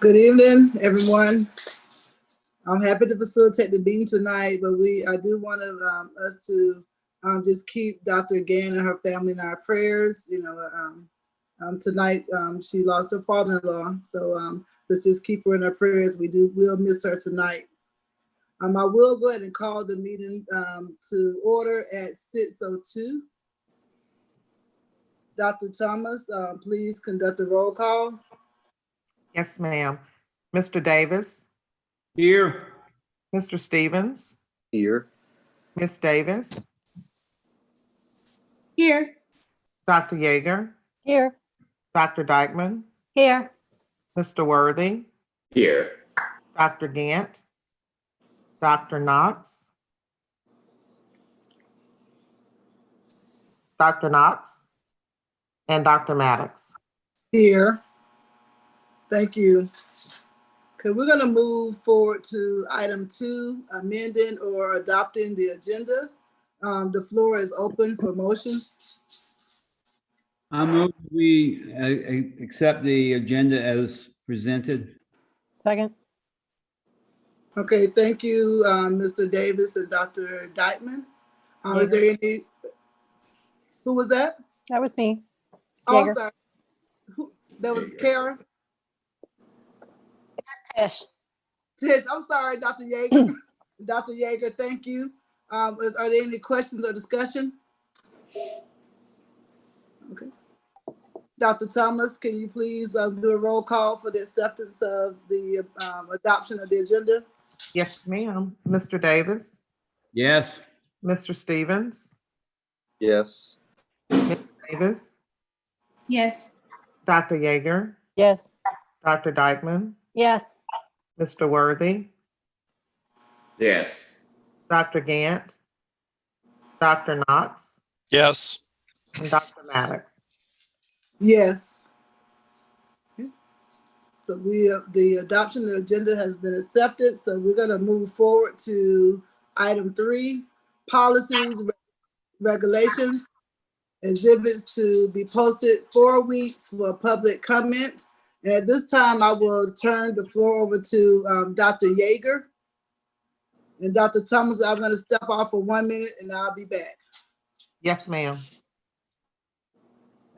Good evening, everyone. I'm happy to facilitate the meeting tonight, but I do want us to just keep Dr. Gann and her family in our prayers. Tonight she lost her father-in-law, so let's just keep her in our prayers. We'll miss her tonight. I will go ahead and call the meeting to order at 6:02. Dr. Thomas, please conduct a roll call. Yes, ma'am. Mr. Davis, Here. Mr. Stevens, Here. Ms. Davis, Here. Dr. Yeager, Here. Dr. Dykeman, Here. Mr. Worthy, Here. Dr. Gant, Dr. Knox, and Dr. Maddox. Here. Thank you. Okay, we're going to move forward to item 2, amending or adopting the agenda. The floor is open for motions. I move we accept the agenda as presented. Second. Okay, thank you, Mr. Davis and Dr. Dykeman. Is there any, who was that? That was me. Oh, Yeager. sorry. That was Kara? Tish. Tish, I'm sorry, Dr. Yeager. Dr. Yeager, thank you. Are there any questions or discussion? Okay. Dr. Thomas, can you please do a roll call for the acceptance of the adoption of the agenda? Yes, ma'am. Mr. Davis, Yes. Mr. Stevens, Yes. Ms. Davis, Yes. Dr. Yeager, Yes. Dr. Dykeman, Yes. Mr. Worthy, Yes. Dr. Gant, Dr. Knox, Yes. and Dr. Maddox. Yes. So the adoption of the agenda has been accepted. So we're going to move forward to item 3, policies, regulations, exhibits to be posted 4 weeks for public comment. And at this time, I will turn the floor over to Dr. Yeager. And Dr. Thomas, I'm going to step off for 1 minute and I'll be back. Yes, ma'am.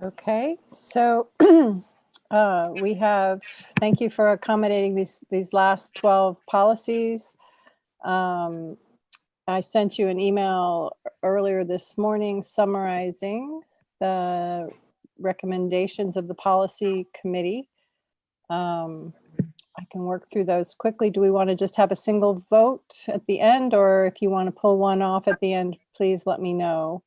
Okay, so thank you for accommodating these last 12 policies. I sent you an email earlier this morning summarizing the recommendations of the policy committee. I can work through those quickly. Do we want to just have a single vote at the end, or if you want to pull one off at the end, please let me know.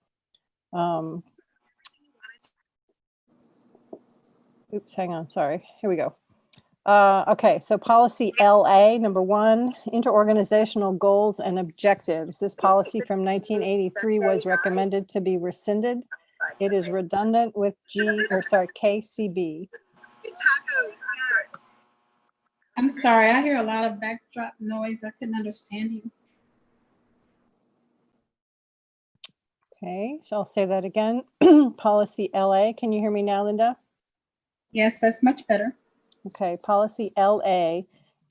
Oops, hang on, sorry. Here we go. Okay, so policy LA, number 1, interorganizational goals and objectives. This policy from 1983 was recommended to be rescinded. It is redundant with KCB. I'm sorry, I hear a lot of backdrop noise. I couldn't understand you. Okay, so I'll say that again. Policy LA, can you hear me now, Linda? Yes, that's much better. Okay, policy LA,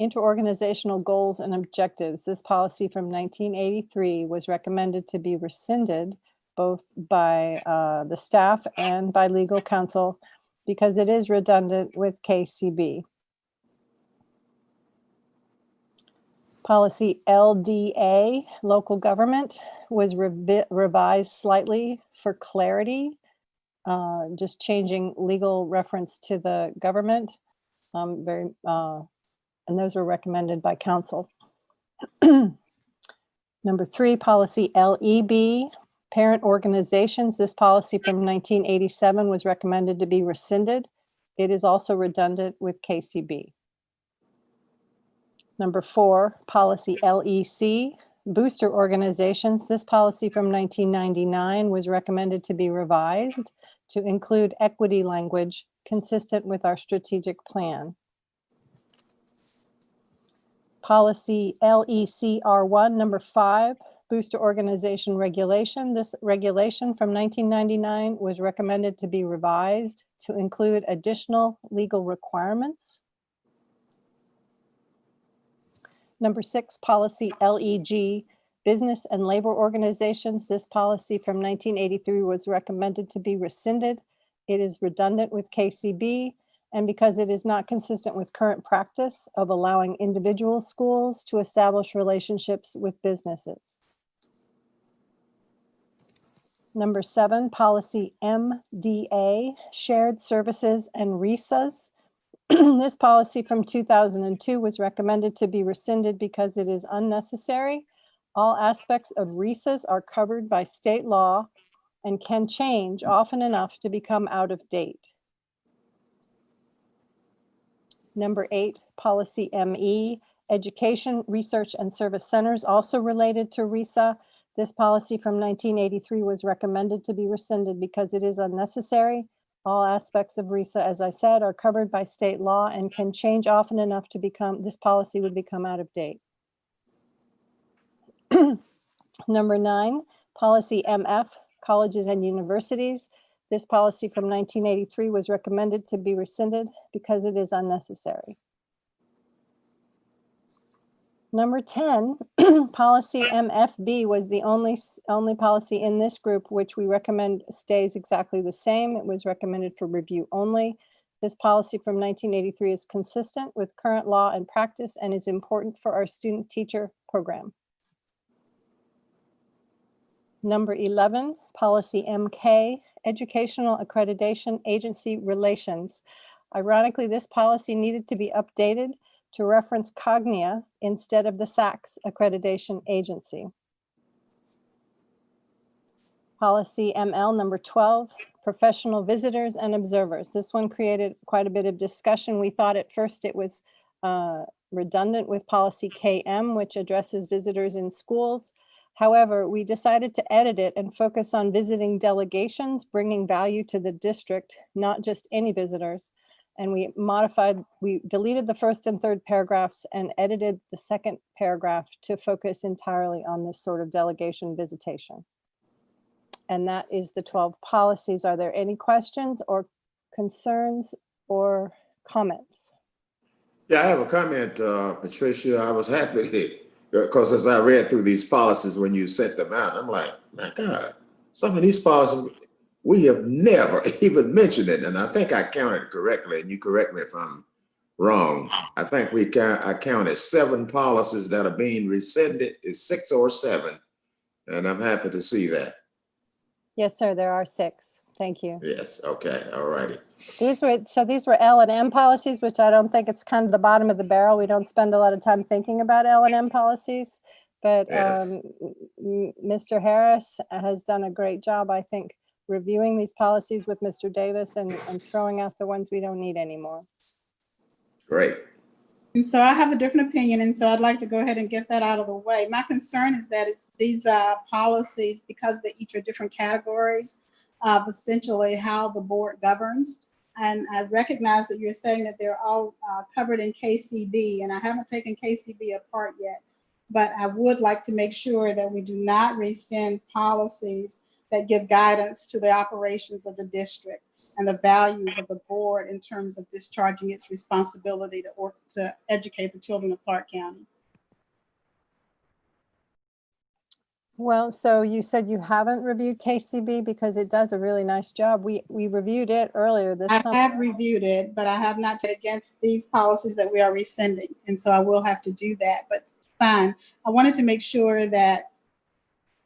interorganizational goals and objectives. This policy from 1983 was recommended to be rescinded both by the staff and by legal counsel because it is redundant with KCB. Policy LDA, local government, was revised slightly for clarity, just changing legal reference to the government. And those were recommended by council. Number 3, policy LEB, parent organizations. This policy from 1987 was recommended to be rescinded. It is also redundant with KCB. Number 4, policy LEC, booster organizations. This policy from 1999 was recommended to be revised to include equity language consistent with our strategic plan. Policy LECR1, number 5, booster organization regulation. This regulation from 1999 was recommended to be revised to include additional legal requirements. Number 6, policy LEG, business and labor organizations. This policy from 1983 was recommended to be rescinded. It is redundant with KCB, and because it is not consistent with current practice of allowing individual schools to establish relationships with businesses. Number 7, policy MDA, shared services and RESAs. This policy from 2002 was recommended to be rescinded because it is unnecessary. All aspects of RESAs are covered by state law and can change often enough to become out of date. Number 8, policy ME, education, research, and service centers, also related to RESA. This policy from 1983 was recommended to be rescinded because it is unnecessary. All aspects of RESA, as I said, are covered by state law and can change often enough to become, this policy would become out of date. Number 9, policy MF, colleges and universities. This policy from 1983 was recommended to be rescinded because it is unnecessary. Number 10, policy MFB was the only policy in this group which we recommend stays exactly the same. It was recommended for review only. This policy from 1983 is consistent with current law and practice and is important for our student-teacher program. Number 11, policy MK, educational accreditation agency relations. Ironically, this policy needed to be updated to reference Cognia instead of the SACS accreditation agency. Policy ML number 12, professional visitors and observers. This one created quite a bit of discussion. We thought at first it was redundant with policy KM, which addresses visitors in schools. However, we decided to edit it and focus on visiting delegations, bringing value to the district, not just any visitors. And we deleted the first and third paragraphs and edited the second paragraph to focus entirely on this sort of delegation visitation. And that is the 12 policies. Are there any questions or concerns or comments? Yeah, I have a comment, Patricia. I was happy because as I read through these policies when you sent them out, I'm like, my God, some of these policies, we have never even mentioned it. And I think I counted correctly, and you correct me if I'm wrong. I think I counted 7 policies that are being rescinded. It's 6 or 7. And I'm happy to see that. Yes, sir, there are 6. Thank you. Yes, okay, all righty. These were L&M policies, which I don't think it's kind of the bottom of the barrel. We don't spend a lot of time thinking about L&M policies, but Yes. Mr. Harris has done a great job, I think, reviewing these policies with Mr. Davis and throwing out the ones we don't need anymore. Great. And so I have a different opinion, and so I'd like to go ahead and get that out of the way. My concern is that it's these policies, because they each are different categories of essentially how the board governs. And I recognize that you're saying that they're all covered in KCB, and I haven't taken KCB apart yet, but I would like to make sure that we do not rescind policies that give guidance to the operations of the district and the values of the board in terms of discharging its responsibility to educate the children of Clark County. Well, so you said you haven't reviewed KCB because it does a really nice job. We reviewed it earlier this I summer. have reviewed it, but I have not taken against these policies that we are rescinding. And so I will have to do that, but fine. I wanted to make sure that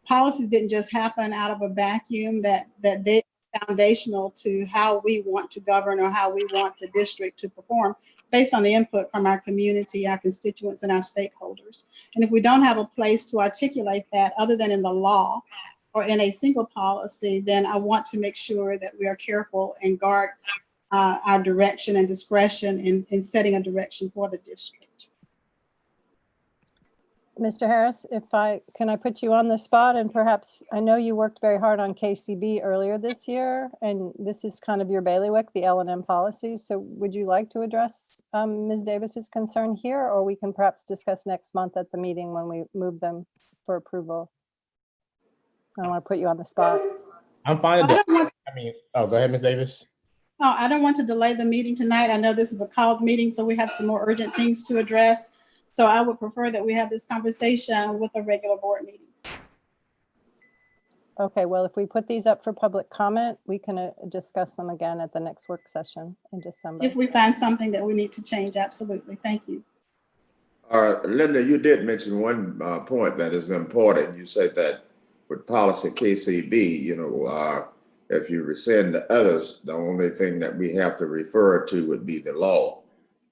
policies didn't just happen out of a vacuum, that they are foundational to how we want to govern or how we want the district to perform based on the input from our community, our constituents, and our stakeholders. And if we don't have a place to articulate that other than in the law or in a single policy, then I want to make sure that we are careful and guard our direction and discretion in setting a direction for the district. Mr. Harris, can I put you on the spot, and perhaps, I know you worked very hard on KCB earlier this year, and this is kind of your bailiwick, the L&M policies. So would you like to address Ms. Davis's concern here, or we can perhaps discuss next month at the meeting when we move them for approval? I don't want to put you on the spot. I'm fine. Go ahead, Ms. Davis. Oh, I don't want to delay the meeting tonight. I know this is a called meeting, so we have some more urgent things to address. So I would prefer that we have this conversation with a regular board meeting. Okay, well, if we put these up for public comment, we can discuss them again at the next work session in December. If we find something that we need to change, absolutely. Thank you. Linda, you did mention one point that is important. You said that with policy KCB, you know, if you rescind the others, the only thing that we have to refer to would be the law.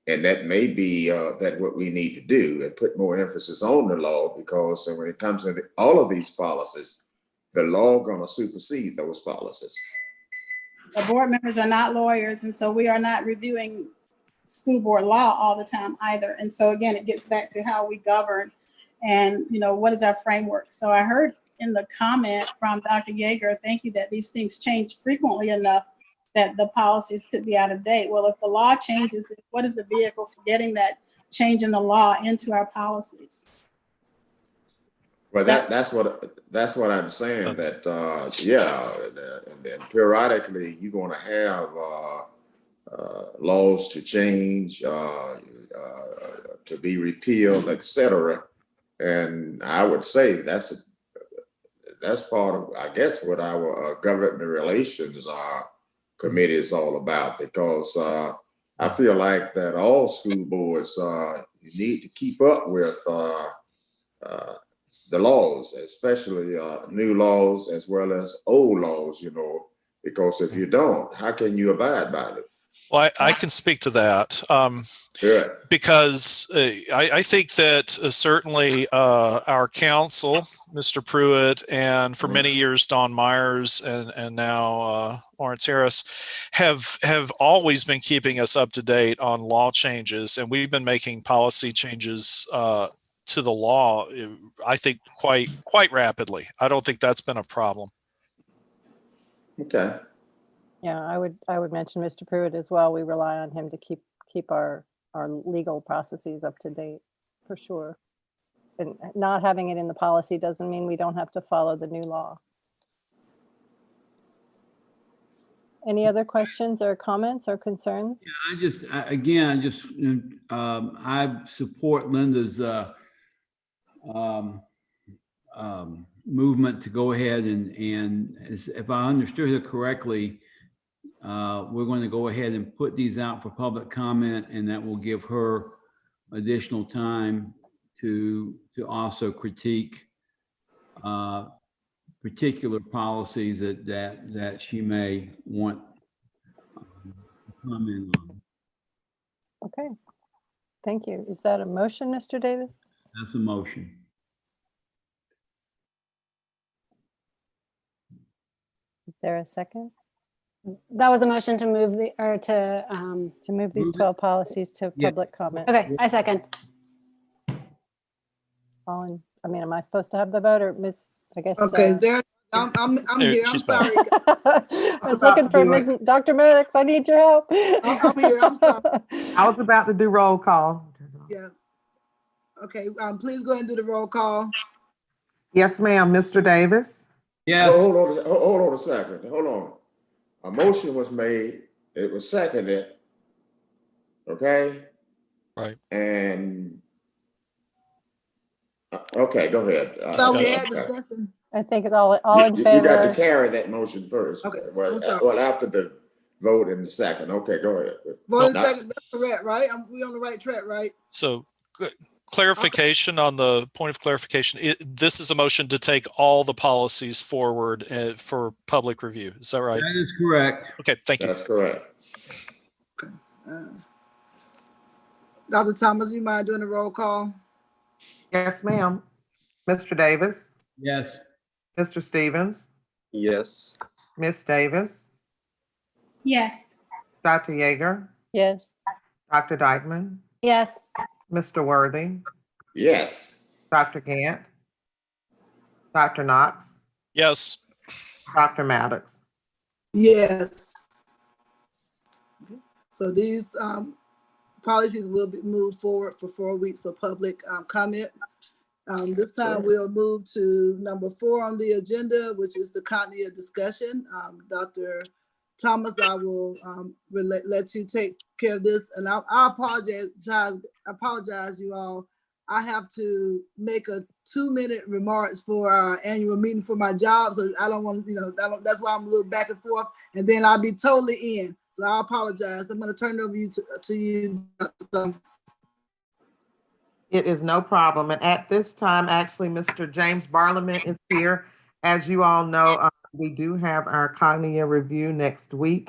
And that may be that what we need to do and put more emphasis on the law, because when it comes to all of these policies, the law gonna supersede those policies. The board members are not lawyers, and so we are not reviewing school board law all the time either. And so again, it gets back to how we govern and, you know, what is our framework? So I heard in the comment from Dr. Yeager, thank you, that these things change frequently enough that the policies could be out of date. Well, if the law changes, what is the vehicle for getting that change in the law into our policies? Well, that's what I'm saying, that yeah, and then periodically you're gonna have laws to change, to be repealed, etc. And I would say that's part of, I guess, what our government relations committee is all about, because I feel like that all school boards you need to keep up with the laws, especially new laws as well as old laws, you know, because if you don't, how can you abide by them? Well, I can speak to that because I think that certainly our council, Mr. Pruitt, and for many years, Don Myers and now Lawrence Harris have always been keeping us up to date on law changes. And we've been making policy changes to the law, I think, quite rapidly. I don't think that's been a problem. Okay. Yeah, I would mention Mr. Pruitt as well. We rely on him to keep our legal processes up to date, for sure. And not having it in the policy doesn't mean we don't have to follow the new law. Any other questions or comments or concerns? Yeah, I support Linda's movement to go ahead and if I understood her correctly, we're going to go ahead and put these out for public comment, and that will give her additional time to also critique particular policies that she may want to comment on. Okay, thank you. Is that a motion, Mr. Davis? That's a motion. Is there a second? That was a motion to move To move these 12 policies to Yeah. public comment? okay, I second. I mean, am I supposed to have the vote, or Miss, I guess? Okay, is there, I'm There, here, I'm she's back. sorry. I was about looking to for do it. Ms. Dr. Maddox. I need your help. I'm here, I'm sorry. I was about to do roll call. Yeah. Okay, please go ahead and do the roll call. Yes, ma'am. Mr. Davis? Yes. Hold on a second. Hold on. A motion was made. It was seconded. Okay. Right. And okay, go ahead. So we Discussion. had discussion. I think it's all in You got to favor. carry that motion first. Okay, Well, I'm sorry. well, after the vote in the second. Okay, go ahead. Well, Now- second, that's correct, right? We on the right track, right? So clarification on the point of clarification, this is a motion to take all the policies forward for public review. Is that right? That is correct. Okay, thank you. That's correct. Dr. Thomas, you mind doing the roll call? Yes, ma'am. Mr. Davis? Yes. Mr. Stevens? Yes. Miss Davis? Yes. Dr. Yeager? Yes. Dr. Dykeman? Yes, Mr. Worthy? Yes. Dr. Gant? Dr. Knox? Yes. Dr. Maddox? Yes. So these policies will be moved forward for 4 weeks for public comment. This time we'll move to number 4 on the agenda, which is the continuity of discussion. Dr. Thomas, I will let you take care of this, and I apologize you all. I have to make a 2-minute remarks for our annual meeting for my job. So I don't want, that's why I'm a little back and forth, and then I'll be totally in. So I apologize. I'm going to turn it over to you, Dr. Thomas. It is no problem. And at this time, actually, Mr. James Barliman is here. As you all know, we do have our cognitive review next week,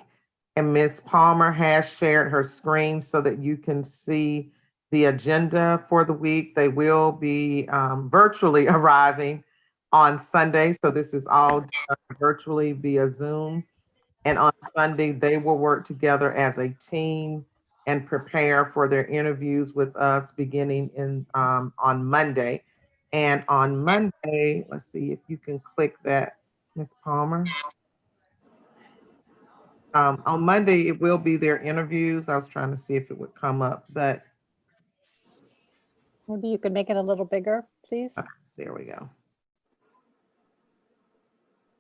and Ms. Palmer has shared her screen so that you can see the agenda for the week. They will be virtually arriving on Sunday. So this is all done virtually via Zoom. And on Sunday, they will work together as a team and prepare for their interviews with us beginning on Monday. And on Monday, let's see if you can click that, Ms. Palmer. On Monday, it will be their interviews. I was trying to see if it would come up, but Maybe you could make it a little bigger, please. there we go.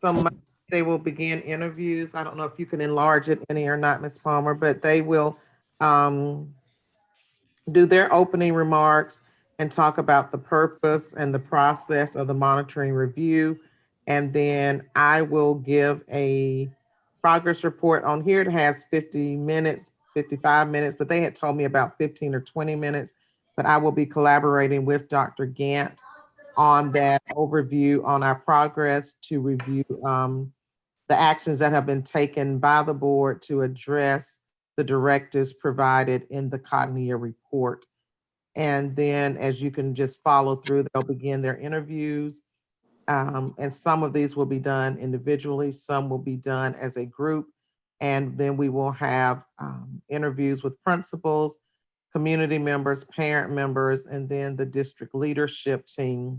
So Monday, they will begin interviews. I don't know if you can enlarge it any or not, Ms. Palmer, but they will do their opening remarks and talk about the purpose and the process of the monitoring review. And then I will give a progress report. On here. It has 50 minutes, 55 minutes, but they had told me about 15 or 20 minutes. But I will be collaborating with Dr. Gant on that overview on our progress to review the actions that have been taken by the board to address the directives provided in the Cognia report. And then as you can just follow through, they'll begin their interviews. And some of these will be done individually, some will be done as a group. And then we will have interviews with principals, community members, parent members, and then the district leadership team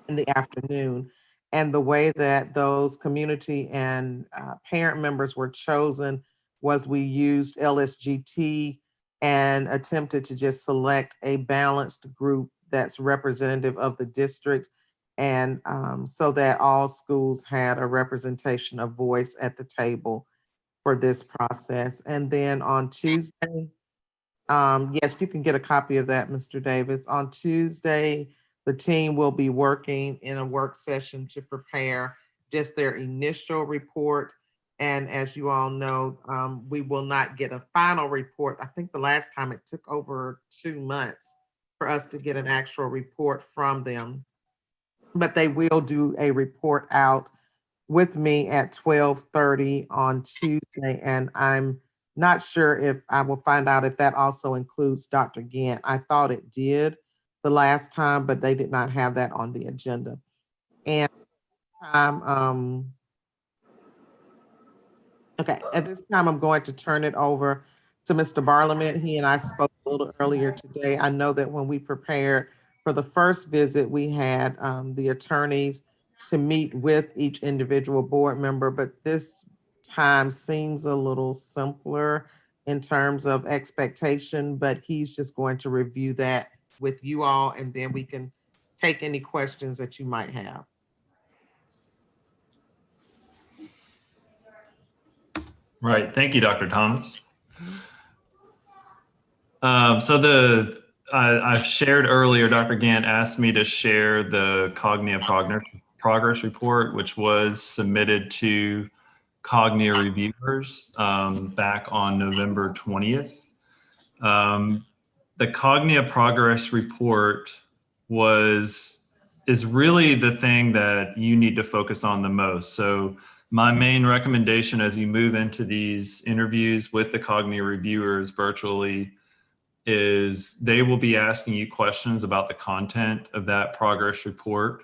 in the afternoon. And the way that those community and parent members were chosen was we used LSGT and attempted to just select a balanced group that's representative of the district, and so that all schools had a representation of voice at the table for this process. And then on Tuesday, yes, you can get a copy of that, Mr. Davis. On Tuesday, the team will be working in a work session to prepare just their initial report. And as you all know, we will not get a final report. I think the last time it took over 2 months for us to get an actual report from them. But they will do a report out with me at 12:30 on Tuesday. And I'm not sure if I will find out if that also includes Dr. Gant. I thought it did the last time, but they did not have that on the agenda. And okay, at this time, I'm going to turn it over to Mr. Barliman. He and I spoke a little earlier today. I know that when we prepared for the first visit, we had the attorneys to meet with each individual board member, but this time seems a little simpler in terms of expectation, but he's just going to review that with you all, and then we can take any questions that you might have. Right. Thank you, Dr. Thomas. I shared earlier, Dr. Gant asked me to share the Cognia progress report, which was submitted to Cognia reviewers back on November 20th. The Cognia progress report is really the thing that you need to focus on the most. So my main recommendation as you move into these interviews with the Cognia reviewers virtually is they will be asking you questions about the content of that progress report.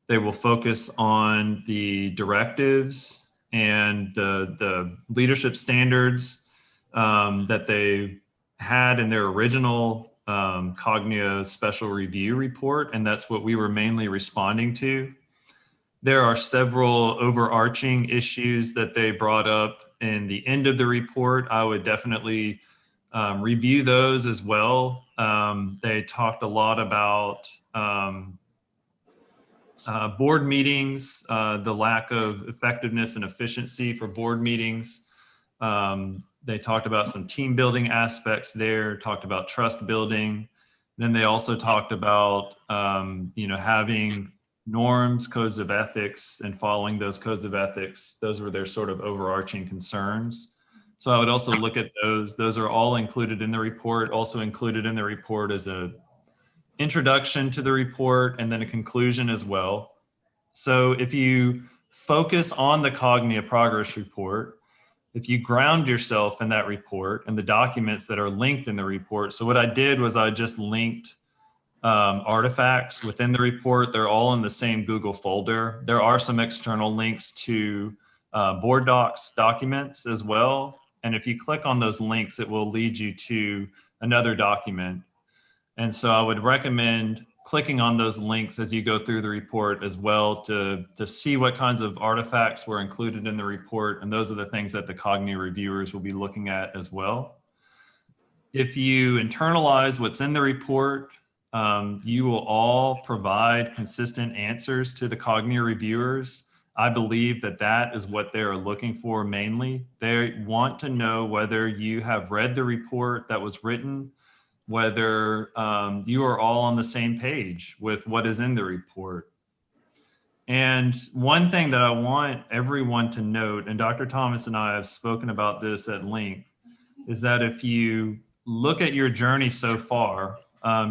They will focus on the directives and the leadership standards that they had in their original Cognia special review report, and that's what we were mainly responding to. There are several overarching issues that they brought up in the end of the report. I would definitely review those as well. They talked a lot about board meetings, the lack of effectiveness and efficiency for board meetings. They talked about some team building aspects there, talked about trust building, Then they also talked about, having norms, codes of ethics, and following those codes of ethics. Those were their sort of overarching concerns. So I would also look at those. Those are all included in the report. Also included in the report is a introduction to the report and then a conclusion as well. So if you focus on the Cognia progress report, if you ground yourself in that report and the documents that are linked in the report. So what I did was I just linked artifacts within the report. They're all in the same Google folder. There are some external links to board docs documents as well. And if you click on those links, it will lead you to another document. And so I would recommend clicking on those links as you go through the report as well to see what kinds of artifacts were included in the report. And those are the things that the Cognia reviewers will be looking at as well. If you internalize what's in the report, you will all provide consistent answers to the Cognia reviewers. I believe that that is what they're looking for mainly. They want to know whether you have read the report that was written, whether you are all on the same page with what is in the report. And one thing that I want everyone to note, and Dr. Thomas and I have spoken about this at length, is that if you look at your journey so far,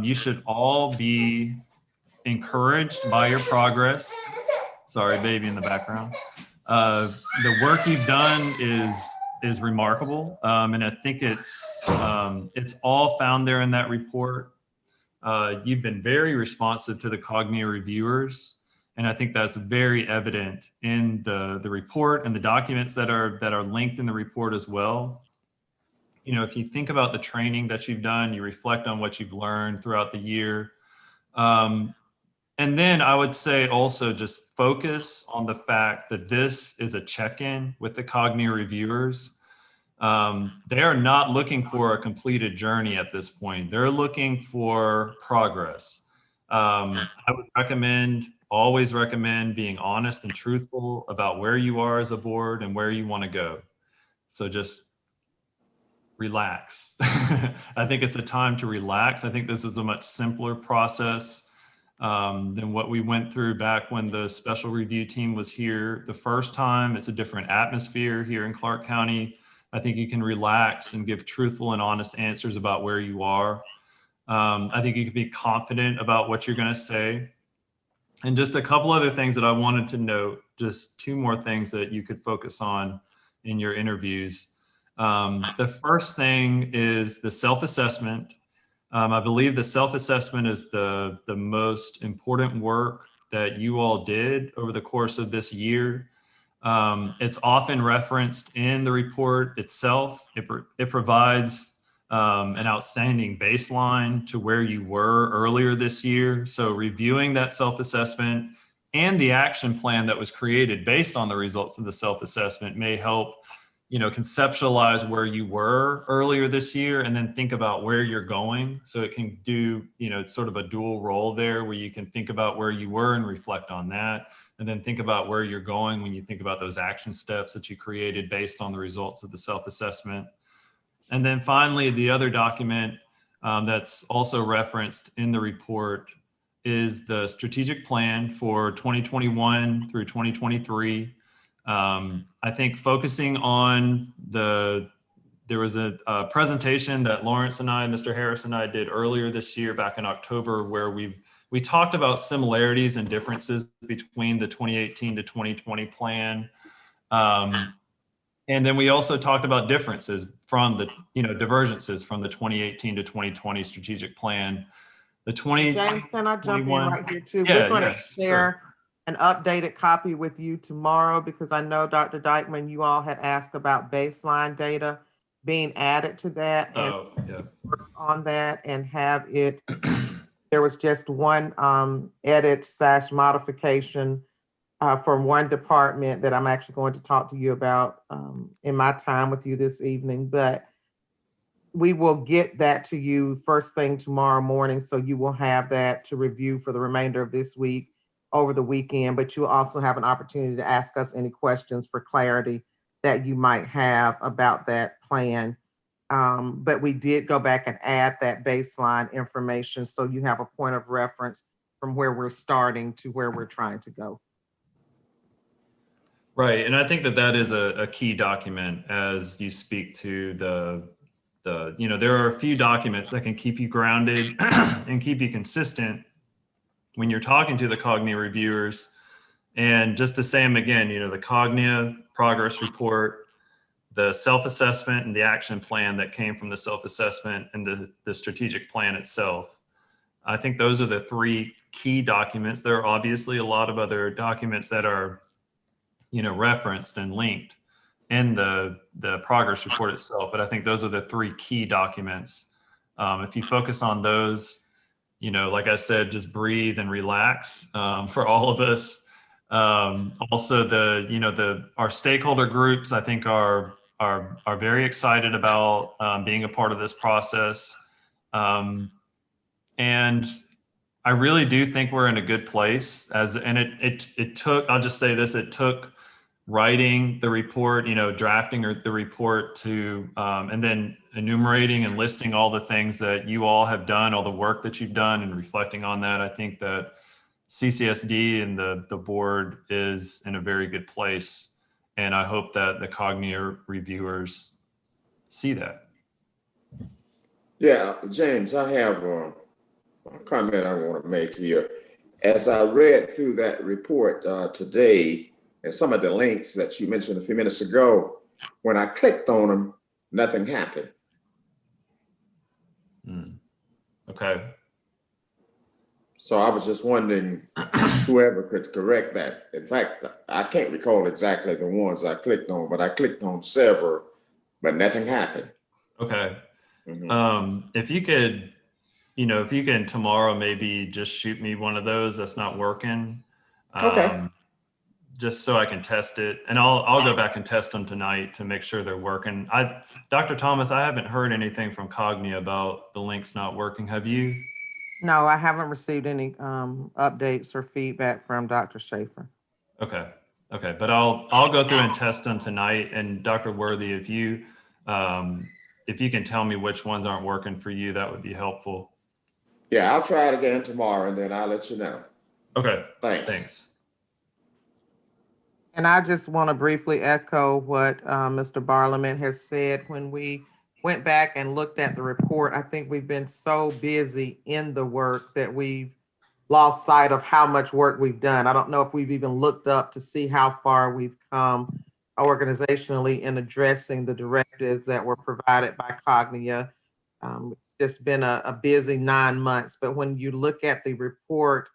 you should all be encouraged by your progress. Sorry, baby in the background. The work you've done is remarkable, and I think it's all found there in that report. You've been very responsive to the Cognia reviewers, and I think that's very evident in the report and the documents that are linked in the report as well. You know, if you think about the training that you've done, you reflect on what you've learned throughout the year. And then I would say also just focus on the fact that this is a check-in with the Cognia reviewers. They are not looking for a completed journey at this point. They're looking for progress. I would always recommend being honest and truthful about where you are as a board and where you want to go. So just relax. I think it's a time to relax. I think this is a much simpler process than what we went through back when the special review team was here the first time. It's a different atmosphere here in Clark County. I think you can relax and give truthful and honest answers about where you are. I think you can be confident about what you're going to say. And just a couple other things that I wanted to note, just two more things that you could focus on in your interviews. The first thing is the self-assessment. I believe the self-assessment is the most important work that you all did over the course of this year. It's often referenced in the report itself. It provides an outstanding baseline to where you were earlier this year. So reviewing that self-assessment and the action plan that was created based on the results of the self-assessment may help, conceptualize where you were earlier this year and then think about where you're going. So it can do, it's sort of a dual role there where you can think about where you were and reflect on that. And then think about where you're going when you think about those action steps that you created based on the results of the self-assessment. And then finally, the other document that's also referenced in the report is the strategic plan for 2021 through 2023. I think focusing on there was a presentation that Lawrence and I, Mr. Harris and I did earlier this year back in October where we talked about similarities and differences between the 2018 to 2020 plan. And then we also talked about differences from the, divergences from the 2018 to 2020 strategic plan. James, can I jump in right here too? We're going to share an updated copy with you tomorrow because I know, Dr. Dykeman, you all had asked about baseline data being added to that and work on that and have it. There was just one edit / modification from one department that I'm actually going to talk to you about in my time with you this evening, but we will get that to you first thing tomorrow morning. So you will have that to review for the remainder of this week over the weekend, but you also have an opportunity to ask us any questions for clarity that you might have about that plan But we did go back and add that baseline information so you have a point of reference from where we're starting to where we're trying to go. Right, and I think that that is a key document as you speak to there are a few documents that can keep you grounded and keep you consistent when you're talking to the Cognia reviewers. And just to say them again, the Cognia progress report, the self-assessment and the action plan that came from the self-assessment and the strategic plan itself. I think those are the three key documents. There are obviously a lot of other documents that are referenced and linked in the progress report itself. But I think those are the three key documents. If you focus on those, like I said, just breathe and relax for all of us. Also our stakeholder groups, I think are very excited about being a part of this process. And I really do think we're in a good place it took, I'll just say this, it took writing the report, drafting the report to, and then enumerating and listing all the things that you all have done, all the work that you've done and reflecting on that. I think that CCSD and the board is in a very good place. And I hope that the Cognia reviewers see that. Yeah, James, I have a comment I want to make here. As I read through that report today, and some of the links that you mentioned a few minutes ago, when I clicked on them, nothing happened. Okay. So I was just wondering whoever could correct that. In fact, I can't recall exactly the ones I clicked on, but I clicked on several, but nothing happened. Okay. If you could, if you can tomorrow, maybe just shoot me one of those that's not working. Okay. Just so I can test it. And I'll go back and test them tonight to make sure they're working. Dr. Thomas, I haven't heard anything from Cognia about the links not working. Have you? No, I haven't received any updates or feedback from Dr. Schaefer. Okay. But I'll go through and test them tonight. And Dr. Worthy, if you can tell me which ones aren't working for you, that would be helpful. Yeah, I'll try it again tomorrow and then I'll let you know. Okay. Thanks. And I just want to briefly echo what Mr. Barlament has said. When we went back and looked at the report, I think we've been so busy in the work that we've lost sight of how much work we've done. I don't know if we've even looked up to see how far we've come organizationally in addressing the directives that were provided by Cognia. It's just been a busy 9 months, but when you look at the report,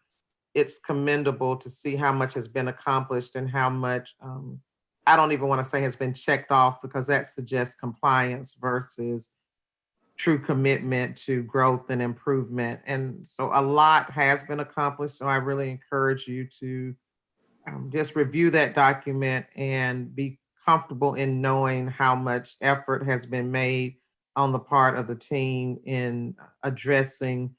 it's commendable to see how much has been accomplished and how much, I don't even want to say has been checked off, because that suggests compliance versus true commitment to growth and improvement. And so a lot has been accomplished. So I really encourage you to just review that document and be comfortable in knowing how much effort has been made on the part of the team in addressing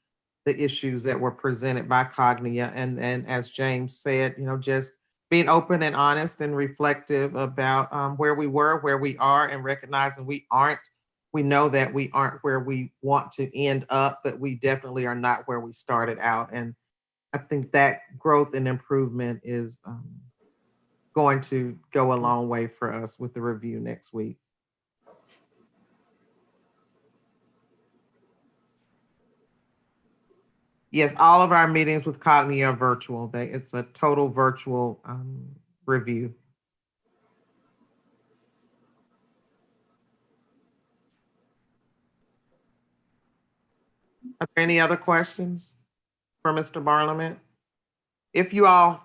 the issues that were presented by Cognia. And as James said, just being open and honest and reflective about where we were, where we are, and recognizing we know that we aren't where we want to end up, but we definitely are not where we started out. And I think that growth and improvement is going to go a long way for us with the review next week. Yes, all of our meetings with Cognia are virtual. It's a total virtual review. Are there any other questions for Mr. Barlament? If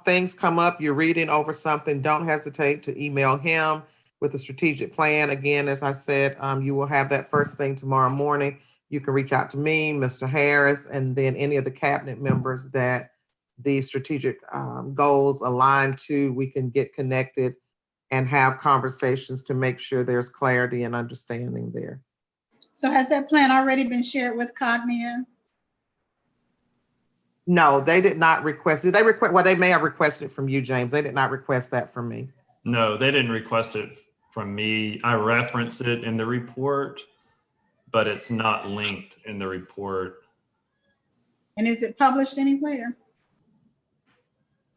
things come up, you're reading over something, don't hesitate to email him with the strategic plan. Again, as I said, you will have that first thing tomorrow morning. You can reach out to me, Mr. Harris, and then any of the cabinet members that the strategic goals align to. We can get connected and have conversations to make sure there's clarity and understanding there. So has that plan already been shared with Cognia? No, they did not request it. Well, they may have requested it from you, James. They did not request that from me. No, they didn't request it from me. I referenced it in the report. but it's not linked in the report. And is it published anywhere?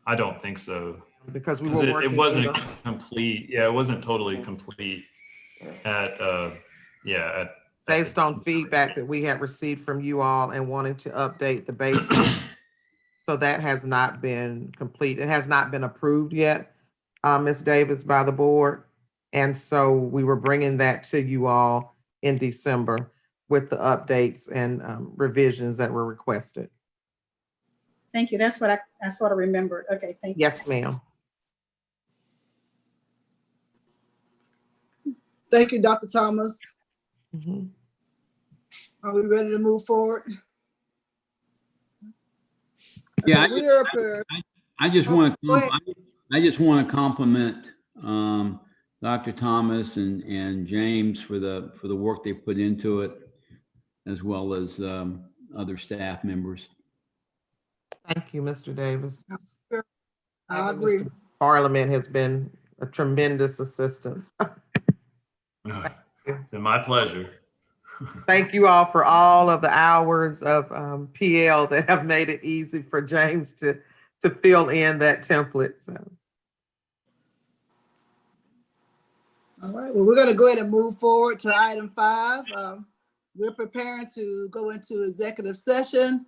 I don't think so. Because we 'Cause were working. it wasn't complete. Yeah, it wasn't totally complete at, Based on feedback that we had received from you all and wanting to update the basis. So that has not been complete. It has not been approved yet, Ms. Davis, by the board. And so we were bringing that to you all in December with the updates and revisions that were requested. Thank you. That's what I sort of remembered. Okay, thank you. Yes, ma'am. Thank you, Dr. Thomas. Mhm. Are we ready to move forward? Yeah, Okay, we are prepared. I just want Go ahead. to compliment Dr. Thomas and James for the work they put into it, as well as other staff members. Thank you, Mr. Davis. I agree. Mr. Parliament has been a tremendous assistance. My pleasure. Thank you all for all of the hours of PL that have made it easy for James to fill in that template. So. All right, well, we're going to go ahead and move forward to item 5. We're preparing to go into executive session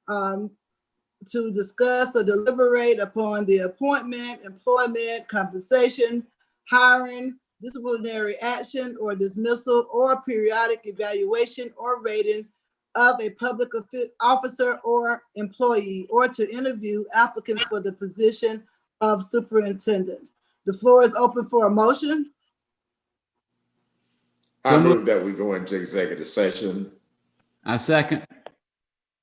to discuss or deliberate upon the appointment, employment, compensation, hiring, disciplinary action or dismissal or periodic evaluation or rating of a public officer or employee, or to interview applicants for the position of superintendent. The floor is open for a motion. I move that we go into executive session. I second.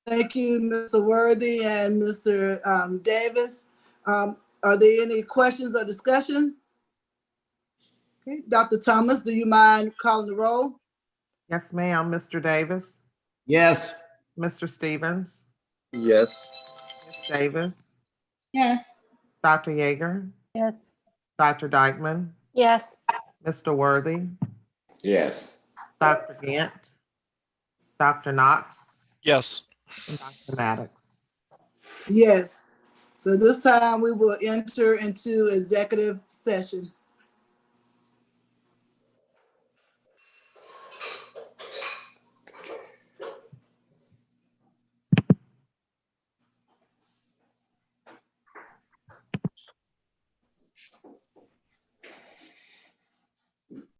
Thank you, Mr. Worthy and Mr. Davis. Are there any questions or discussion? Okay, Dr. Thomas, do you mind calling the roll? Yes, ma'am. Mr. Davis, Yes. Mr. Stevens, Yes. Ms. Davis, Yes. Dr. Yeager, Yes. Dr. Dykeman, Yes. Mr. Worthy, Yes. Dr. Gant, Dr. Knox, Yes. and Dr. Maddox. Yes. So this time we will enter into executive session.